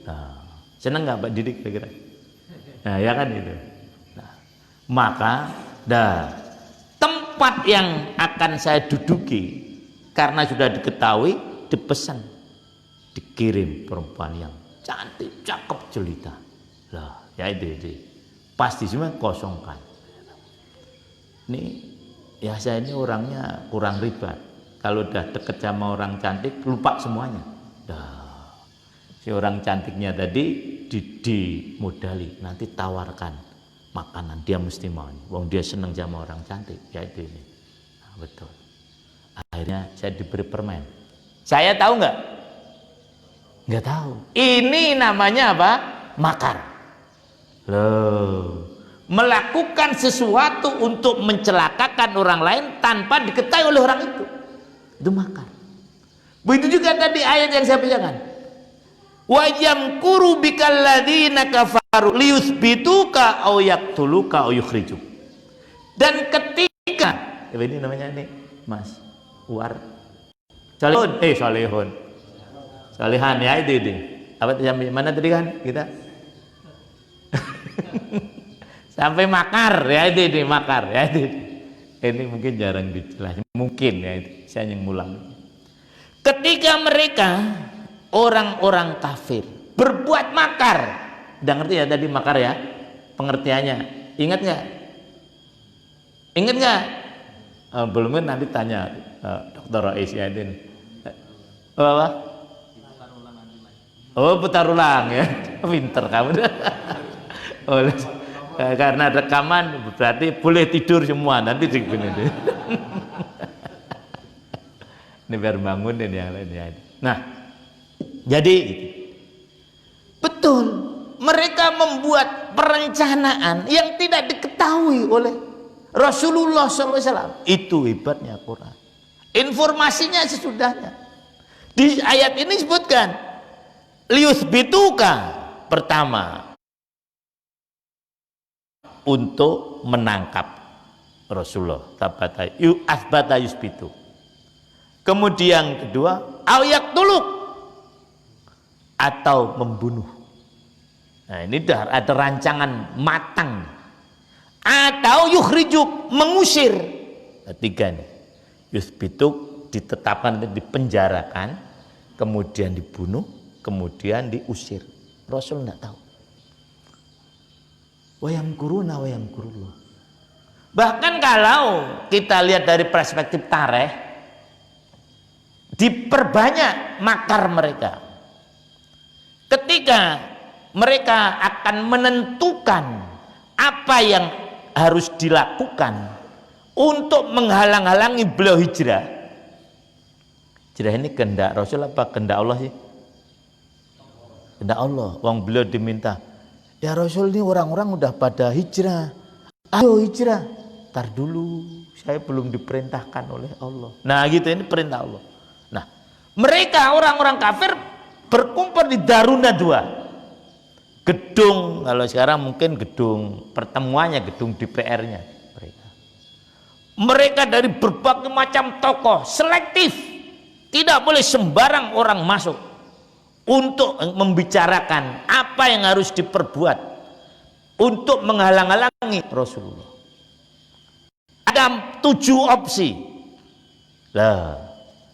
Nah, senang nggak Pak Didik kira-kira? Nah ya kan itu. Nah, maka tempat yang akan saya duduki karena sudah diketahui, dipesan, dikirim perempuan yang cantik, cakep, jelita. Lah ya itu. Pasti semua kosongkan. Ini ya saya ini orangnya kurang ribet. Kalau udah deket sama orang cantik, lupa semuanya. Dah, si orang cantiknya tadi dimodali, nanti tawarkan makanan, dia mesti mau. Wong dia seneng sama orang cantik, ya itu ini. Nah, betul. Akhirnya saya diberi permen. Saya tahu nggak? Nggak tahu. Ini namanya apa? Makar. Loh, melakukan sesuatu untuk mencelakakan orang lain tanpa diketahui oleh orang itu makar. Begitu juga tadi ayat yang saya bacakan. Wa yamkuru bikal ladzina kafaru liyuthbituka aw yaqtuluka aw yukhrijuk. Dan ketika ini namanya nih Mas Uwar Salihun Salihan ya itu. Apa sampai mana tadi kan kita? Sampai makar ya itu makar ya itu. Ini mungkin jarang dijelaskan, mungkin ya itu saya yang ngulang. Ketika mereka orang-orang kafir berbuat makar, udah ngerti ya tadi makar ya pengertiannya, ingat nggak? Ingat nggak? Belum kan nanti tanya Dr. Rais ya ini. Apa? Oh putar ulang ya, pinter kamu. Karena rekaman berarti boleh tidur semua nanti begini. Ini biar bangun dan yang lainnya. Nah, jadi betul mereka mereka membuat perencanaan yang tidak diketahui oleh Rasulullah SAW. Itu hebatnya Quran. Informasinya sesudahnya. Di ayat ini disebutkan liyuthbituka, pertama untuk menangkap Rasulullah, asbata yusbitu. Kemudian kedua, awyaqtuluk, atau membunuh. Nah, ini dah ada rancangan matang. Atau yukhrijuk, mengusir. Ketiga nih, yusbituk ditetapkan, dipenjarakan, kemudian dibunuh, kemudian diusir. Rasul tidak tahu. Wayamkuruna wayamkurullah. Bahkan kalau kita lihat dari perspektif tarikh, diperbanyak makar mereka. Ketika mereka akan menentukan apa yang harus dilakukan untuk menghalang-halangi beliau hijrah. Hijrah ini kehendak Rasul apa kehendak Allah sih? Kehendak Allah. Wong beliau diminta, ya Rasul, ini orang-orang udah pada hijrah, ayo hijrah. Tar dulu, saya belum diperintahkan oleh Allah. Nah gitu, ini perintah Allah. Nah, mereka orang-orang kafir berkumpul di Daruna 2. Gedung, kalau sekarang mungkin gedung pertemuannya, gedung DPR-nya mereka. Mereka dari berbagai macam tokoh, selektif. Tidak boleh sembarang orang masuk untuk membicarakan apa yang harus diperbuat untuk menghalang-halangi Rasulullah. Ada 7 opsi. Lah,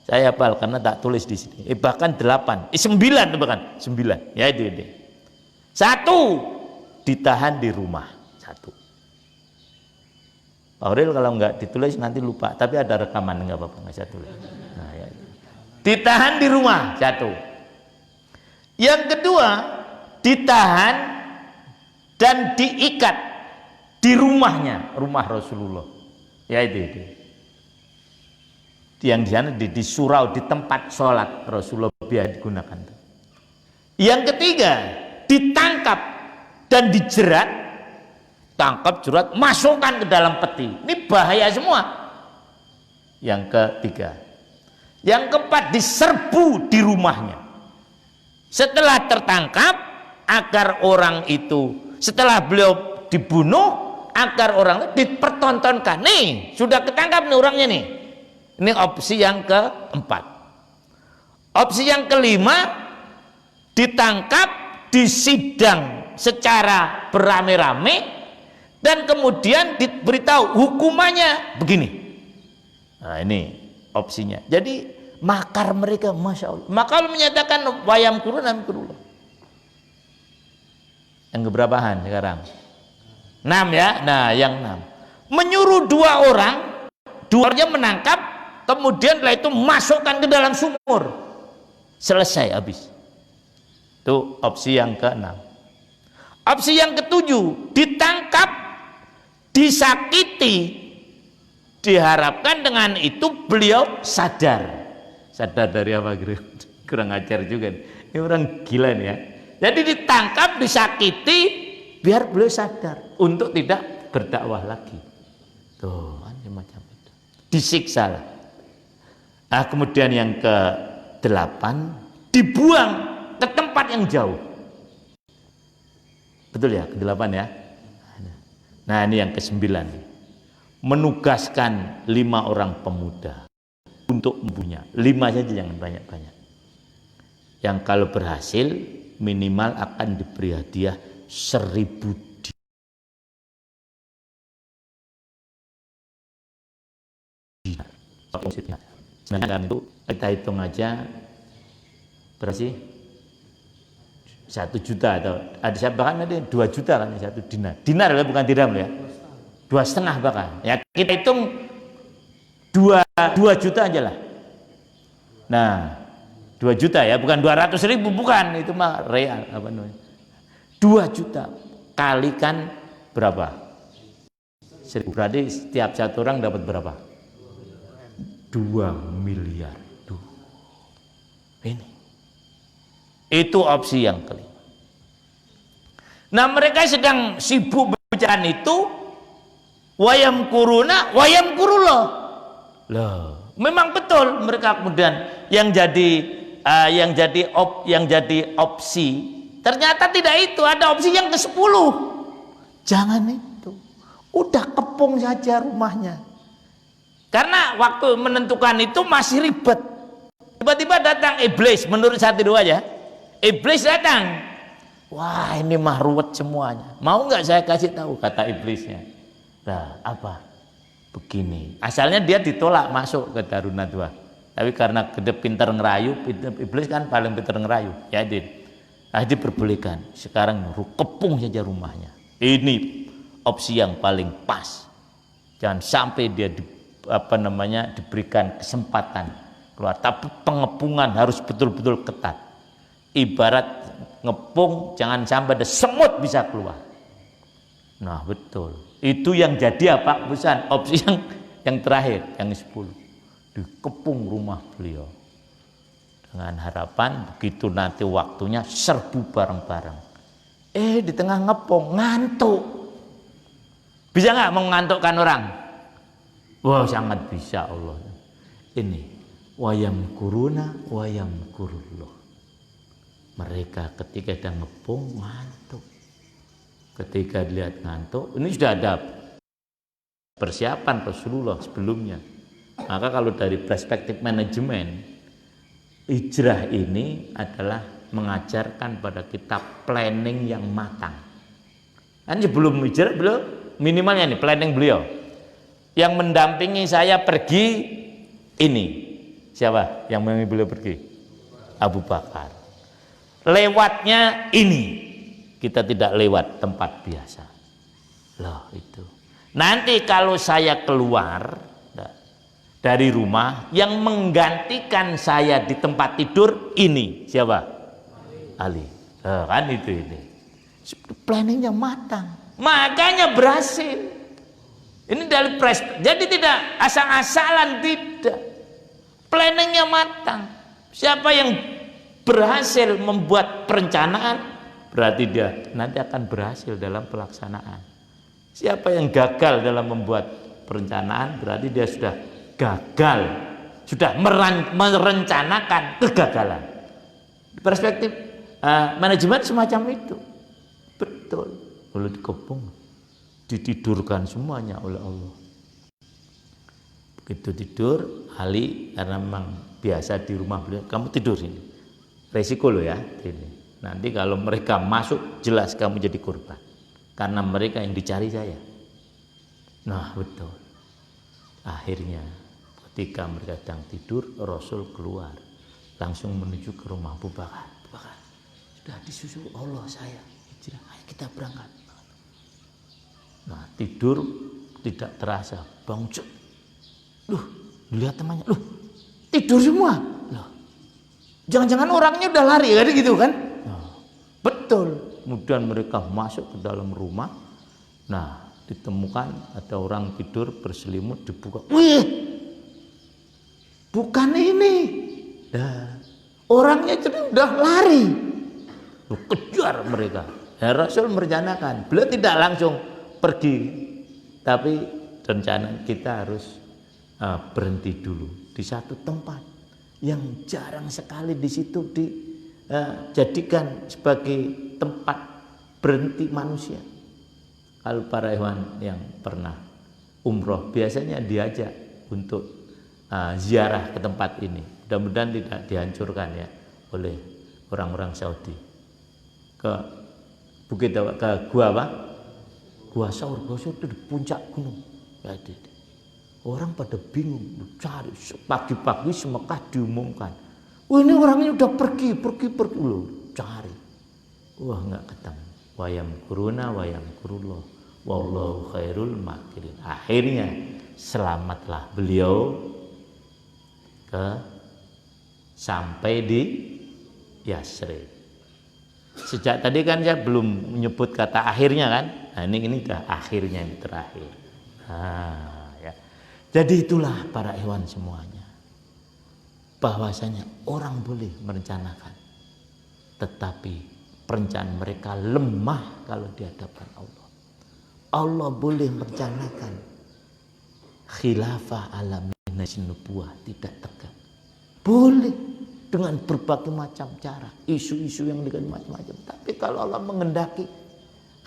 saya hafal karena tak tulis di sini. Bahkan 8, 9 bahkan 9. Ya itu. 1, ditahan di rumah. 1. Pak Aurel kalau nggak ditulis nanti lupa. Tapi ada rekaman, nggak apa-apa, nggak saya tulis. Nah, ya. Ditahan di rumah. 1. Yang kedua, ditahan dan diikat di rumahnya, rumah Rasulullah. Ya itu. Yang di sana di surau, di tempat sholat Rasulullah biar digunakan. Yang ketiga, ditangkap dan dijerat, tangkap, jerat, masukkan ke dalam peti. Ini bahaya semua. Yang ketiga, yang keempat, diserbu di rumahnya. Setelah tertangkap, agar orang itu, setelah beliau dibunuh, agar orang itu dipertontonkan. Nih, sudah ketangkap nih orangnya nih. Ini opsi yang keempat. Opsi yang kelima, ditangkap, disidang secara beramai-ramai, dan kemudian diberitahu hukumannya begini. Nah ini opsinya. Jadi makar mereka, masya Allah. Maka Allah menyatakan wayam kurun amkurullah. Yang keberapaan sekarang? 6 ya. Nah yang 6 menyuruh 2 orang, 2 orangnya menangkap, kemudian setelah itu masukkan ke dalam sumur, selesai, habis. Itu opsi yang ke-6. Opsi yang ke-7, ditangkap, disakiti, diharapkan dengan itu beliau sadar. Sadar dari apa? Kurang ajar juga. Ini orang gila nih ya. Jadi ditangkap, disakiti, biar beliau sadar untuk tidak berdakwah lagi. Tuh, macam itu. Disiksa lah. Nah, kemudian yang ke-8, dibuang ke tempat yang jauh. Betul ya, ke-8 ya. Nah, ini yang ke-9. Menugaskan 5 orang pemuda untuk membunuhnya. 5 saja, jangan banyak-banyak. Yang kalau berhasil minimal akan diberi hadiah 1000 dinar. Sebenarnya itu kita hitung aja berapa sih? 1 juta atau ada siapa bahkan ada 2 juta kan 1 dinar. Dinar ya, bukan dirham ya. 2,5 bahkan. Ya kita hitung 2 juta aja lah. Nah, 2 juta ya, bukan 200.000, bukan, itu mah real apa namanya. 2 juta kalikan berapa? 1.000. Berarti setiap satu orang dapat berapa? 2 miliar. Ini. Itu opsi yang kelima. Nah, mereka sedang sibuk berbicara itu, wayam kuruna, wayam kurullah. Loh, memang betul mereka kemudian yang jadi opsi. Ternyata tidak itu, ada opsi yang ke-10. Jangan itu. Udah kepung saja rumahnya. Karena waktu menentukan itu masih ribet. Tiba-tiba datang iblis, menurut saya itu aja. Iblis datang. Wah, ini mah ruwet semuanya. Mau nggak saya kasih tahu, kata iblisnya. Nah, apa? Begini. Asalnya dia ditolak masuk ke Darun Nadwa. Tapi karena gede pinter ngerayu, iblis kan paling pinter ngerayu. Jadi diperbolehkan. Sekarang kepung saja rumahnya. Ini opsi yang paling pas. Jangan sampai dia diberikan kesempatan keluar. Tapi pengepungan harus betul-betul ketat. Ibarat ngepung, jangan sampai ada semut bisa keluar. Nah, betul. Itu yang jadi apa? Bukan opsi yang terakhir, yang 10. Dikepung rumah beliau. Dengan harapan begitu nanti waktunya serbu bareng-bareng. Di tengah ngepung ngantuk. Bisa nggak mengantukkan orang? Wah, sangat bisa Allah. Ini wayam kuruna wayam kurullah. Mereka ketika sedang ngepung ngantuk. Ketika dilihat ngantuk, ini sudah ada persiapan Rasulullah sebelumnya. Maka kalau dari perspektif manajemen, hijrah ini adalah mengajarkan pada kita planning yang matang. Kan sebelum hijrah beliau minimalnya nih planning beliau. Yang mendampingi saya pergi ini. Siapa yang mendampingi beliau pergi? Abu Bakar. Lewatnya ini. Kita tidak lewat tempat biasa. Loh, itu. Nanti kalau saya keluar dari rumah, yang menggantikan saya di tempat tidur ini siapa? Ali. Kan itu ini. Planningnya matang. Makanya berhasil. Ini dari jadi tidak asal-asalan, tidak. Planningnya matang. Siapa yang berhasil membuat perencanaan, berarti dia nanti akan berhasil dalam pelaksanaan. Siapa yang gagal dalam membuat perencanaan, berarti dia sudah gagal, sudah merencanakan kegagalan. Perspektif manajemen semacam itu. Betul. Kalau dikepung, ditidurkan semuanya oleh Allah. Begitu tidur, Ali karena memang biasa di rumah beliau, kamu tidur sini. Resiko lo ya, ini. Nanti kalau mereka masuk, jelas kamu jadi korban. Karena mereka yang dicari saya. Nah, betul. Akhirnya, ketika mereka sedang tidur, Rasul keluar. Langsung menuju ke rumah Abu Bakar. Abu Bakar, sudah disusul Allah saya. Hijrah, ayo kita berangkat. Nah, tidur tidak terasa. Bangun. Loh, lihat temannya. Loh, tidur semua. Loh, jangan-jangan orangnya udah lari kan gitu kan? Betul. Kemudian mereka masuk ke dalam rumah. Nah, ditemukan ada orang tidur berselimut, dibuka. Wih, bukan ini. Nah, orangnya udah lari. Kejar mereka. Ya, Rasul merencanakan. Beliau tidak langsung pergi, tapi rencana kita harus berhenti dulu di satu tempat yang jarang sekali di situ dijadikan sebagai tempat berhenti manusia. Kalau para hewan yang pernah umroh biasanya diajak untuk ziarah ke tempat ini. Mudah-mudahan tidak dihancurkan ya oleh orang-orang Saudi. Ke Bukit ke gua apa? Gua Saur itu di puncak gunung. Orang pada bingung, cari pagi-pagi semekah diumumkan. Wah, ini orangnya udah pergi loh, cari. Wah, nggak ketemu. Wayam kuruna wayam kurullah. Wallahu khairul makirin. Akhirnya selamatlah beliau sampai di Yasrib. Sejak tadi kan saya belum menyebut kata akhirnya kan. Nah, ini udah akhirnya, ini terakhir. Nah, ya. Jadi itulah para hewan semuanya. Bahwasanya orang boleh merencanakan, tetapi perencanaan mereka lemah kalau di hadapan Allah. Allah boleh merencanakan khilafah alam nubuwah tidak tegak. Boleh dengan berbagai macam cara, isu-isu yang dengan macam-macam. Tapi kalau Allah mengendaki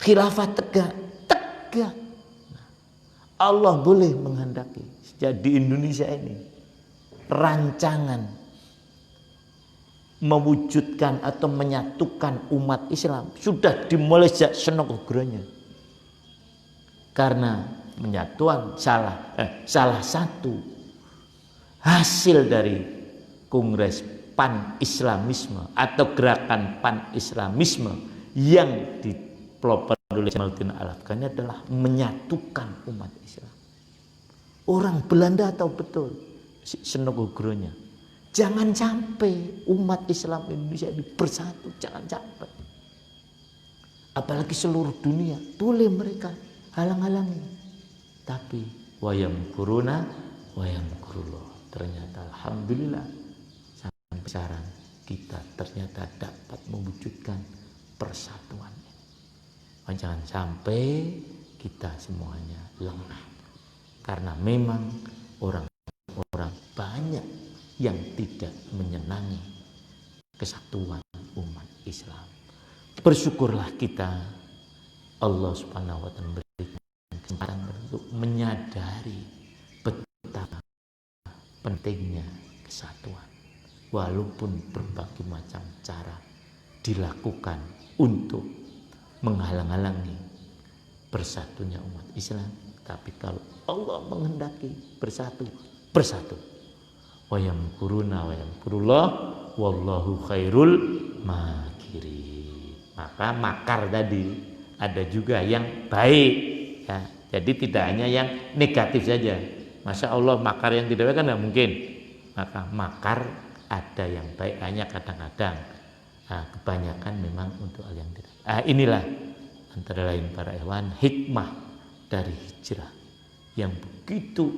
khilafah tegak. Nah, Allah boleh menghendaki. Jadi Indonesia ini rancangan mewujudkan atau menyatukan umat Islam sudah dimulai sejak Senokogronya. Karena penyatuan salah satu hasil dari Kongres Pan-Islamisme atau gerakan Pan-Islamisme yang dipelopori oleh Jamaluddin Al-Afghani adalah menyatukan umat Islam. Orang Belanda tahu betul Senokogronya. Jangan sampai umat Islam Indonesia ini bersatu, jangan sampai. Apalagi seluruh dunia, boleh mereka halang-halangi. Tapi wayam kuruna, wayam kurullah. Ternyata alhamdulillah sampai sekarang kita ternyata dapat mewujudkan persatuan. Jangan sampai kita semuanya lengah. Karena memang orang-orang banyak yang tidak menyenangi kesatuan umat Islam. Bersyukurlah kita, Allah Subhanahu wa taala memberikan kesempatan untuk menyadari betapa pentingnya kesatuan. Walaupun berbagai macam cara dilakukan untuk menghalang-halangi bersatunya umat Islam, tapi kalau Allah menghendaki bersatu. Wa yamkuruna wa yamkurullah wallahu khairul makirin. Maka makar tadi ada juga yang baik ya. Jadi tidak hanya yang negatif saja. Masya Allah makar yang tidak baik kan tidak mungkin. Maka makar ada yang baik, hanya kadang-kadang kebanyakan memang untuk hal yang tidak. Inilah antara lain para ikhwan hikmah dari hijrah yang begitu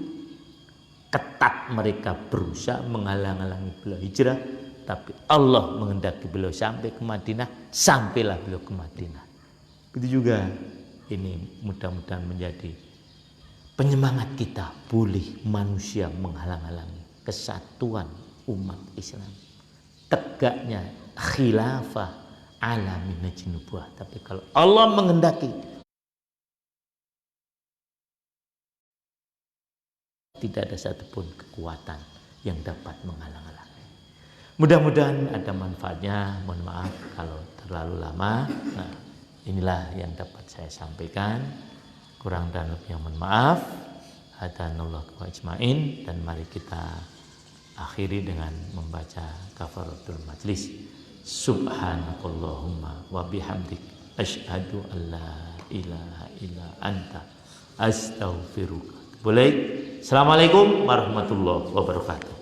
ketat mereka berusaha menghalang-halangi beliau hijrah, tapi Allah menghendaki beliau sampai ke Madinah, sampailah beliau ke Madinah. Begitu juga ini mudah-mudahan menjadi penyemangat kita. Boleh manusia menghalang-halangi kesatuan umat Islam, tegaknya khilafah alamin nubuwah, tapi kalau Allah menghendaki tidak ada satupun kekuatan yang dapat menghalang-halangi. Mudah-mudahan ada manfaatnya. Mohon maaf kalau terlalu lama. Nah, inilah yang dapat saya sampaikan. Kurang dan lebihnya mohon maaf. Hadanallahu wa ijmain. Dan mari kita akhiri dengan membaca kafaratul majlis. Subhanakallahumma wa bihamdik asyhadu an la ilaha illa anta astaghfiruka. Boleh. Assalamualaikum warahmatullahi wabarakatuh.